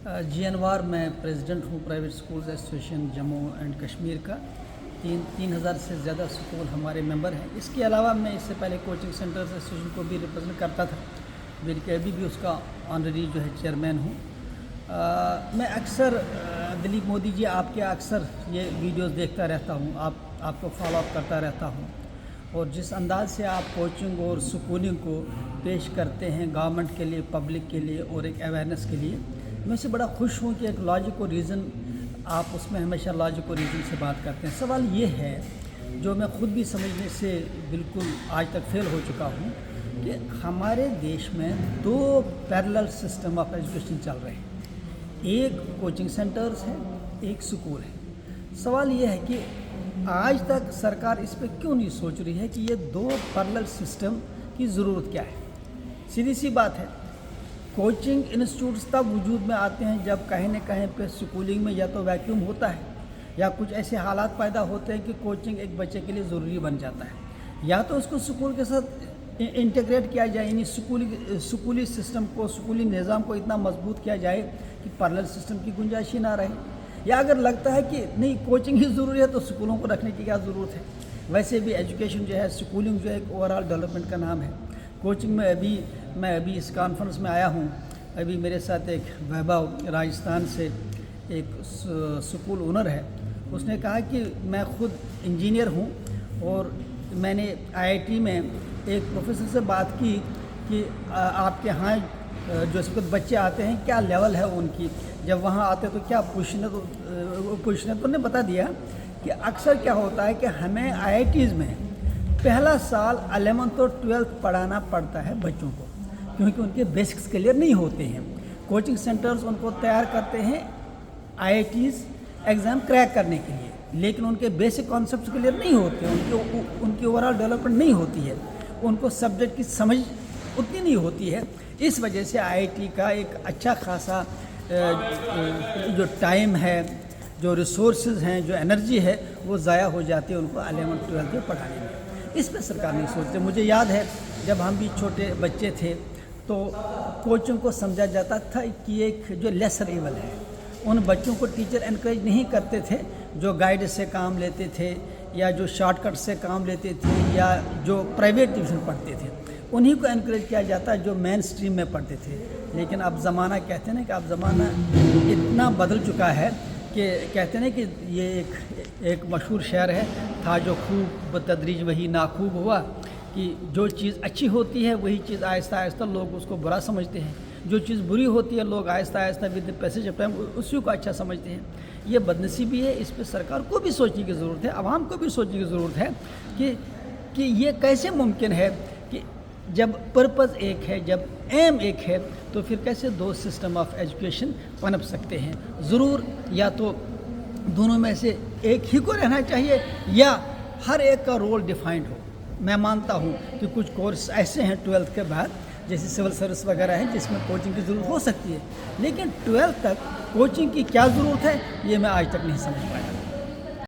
जी अनवार, मैं प्रेसिडेंट हूँ private schools association Jammu and Kashmir का। 3,000 से ज़्यादा स्कूल हमारे मेंबर हैं। इसके अलावा मैं इससे पहले कोचिंग सेंटर्स एसोसिएशन को भी रिप्रेजेंट करता था, बल्कि अभी भी उसका ऑनरी जो है चेयरमैन हूँ। मैं अक्सर दिलीप मोदी जी आपके अक्सर ये वीडियोस देखता रहता हूँ, आपको फॉलो अप करता रहता हूँ, और जिस अंदाज से आप कोचिंग और स्कूलिंग को पेश करते हैं गवर्नमेंट के लिए, पब्लिक के लिए और एक अवेयरनेस के लिए, मैं इससे बड़ा खुश हूँ कि एक लॉजिक और रीज़न आप उसमें हमेशा लॉजिक और रीज़न से बात करते हैं। सवाल ये है जो मैं ख़ुद भी समझने से बिल्कुल आज तक फेल हो चुका हूँ कि हमारे देश में 2 पैरेलल सिस्टम ऑफ एजुकेशन चल रहे हैं। एक कोचिंग सेंटर्स है, एक स्कूल है। सवाल ये है कि आज तक सरकार इस पर क्यों नहीं सोच रही है कि ये 2 पैरेलल सिस्टम की ज़रूरत क्या है। सीधी सी बात है, कोचिंग इंस्टीट्यूट्स तब वजूद में आते हैं जब कहीं न कहीं पे स्कूलिंग में या तो वैक्यूम होता है या कुछ ऐसे हालात पैदा होते हैं कि कोचिंग एक बच्चे के लिए ज़रूरी बन जाता है, या तो उसको स्कूल के साथ इंटीग्रेट किया जाए, यानी स्कूली सिस्टम को, स्कूली निज़ाम को इतना मजबूत किया जाए कि पैरेलल सिस्टम की गुंजाइश ही ना रहे। या अगर लगता है कि नहीं कोचिंग ही ज़रूरी है तो स्कूलों को रखने की क्या ज़रूरत है। वैसे भी एजुकेशन जो है, स्कूलिंग जो है एक ओवरऑल डेवलपमेंट का नाम है। कोचिंग में मैं अभी इस कॉन्फ्रेंस में आया हूँ। अभी मेरे साथ एक वैभव राजस्थान से एक स्कूल ओनर है। उसने कहा कि मैं खुद इंजीनियर हूँ और मैंने आईआईटी में एक प्रोफेसर से बात की कि आपके यहाँ जो इस वक्त बच्चे आते हैं क्या लेवल है उनकी, जब वहाँ आते तो क्या पूछने, तो उन्होंने बता दिया कि अक्सर क्या होता है कि हमें आईआईटीज़ में पहला साल 11th और 12th पढ़ाना पड़ता है बच्चों को, क्योंकि उनके बेसिक्स क्लियर नहीं होते हैं। कोचिंग सेंटर्स उनको तैयार करते हैं आईआईटीज़ एग्ज़ाम क्रैक करने के लिए, लेकिन उनके बेसिक कॉन्सेप्ट्स क्लियर नहीं होते, उनकी ओवरऑल डेवलपमेंट नहीं होती है, उनको सब्जेक्ट की समझ उतनी नहीं होती है। इस वजह से आईआईटी का एक अच्छा खासा जो टाइम है, जो रिसोर्सेज हैं, जो एनर्जी है, वो ज़ाया हो जाती है उनको 11th 12th में पढ़ाने में। इस पर सरकार नहीं सोचते। मुझे याद है जब हम भी छोटे बच्चे थे तो कोचिंग को समझा जाता था कि एक जो लेसर इवल है। उन बच्चों को टीचर एनकरेज नहीं करते थे जो गाइड से काम लेते थे या जो शॉर्टकट से काम लेते थे या जो प्राइवेट ट्यूशन पढ़ते थे, उन्हीं को एनकरेज किया जाता जो मेन स्ट्रीम में पढ़ते थे। लेकिन अब ज़माना, कहते हैं ना कि अब ज़माना इतना बदल चुका है कि कहते हैं कि ये एक मशहूर शेर है, था जो खूब बतदरीज वही नाखूब हुआ, कि जो चीज़ अच्छी होती है वही चीज़ आहिस्ता आहिस्ता लोग उसको बुरा समझते हैं, जो चीज़ बुरी होती है लोग Aahista Aahista with the passage of time उसी को अच्छा समझते हैं। ये बदनसीबी है। इस पर सरकार को भी सोचने की ज़रूरत है, आवाम को भी सोचने की ज़रूरत है कि ये कैसे मुमकिन है कि जब पर्पज़ एक है, जब एम एक है, तो फिर कैसे 2 सिस्टम ऑफ एजुकेशन पनप सकते हैं। ज़रूर या तो दोनों में से एक ही को रहना चाहिए या हर एक का रोल डिफाइंड हो। मैं मानता हूँ कि कुछ कोर्स ऐसे हैं 12th के बाद, जैसे सिविल सर्विस वगैरह हैं, जिसमें कोचिंग की ज़रूरत हो सकती है, लेकिन 12th तक कोचिंग की क्या ज़रूरत है ये मैं आज तक नहीं समझ पाया।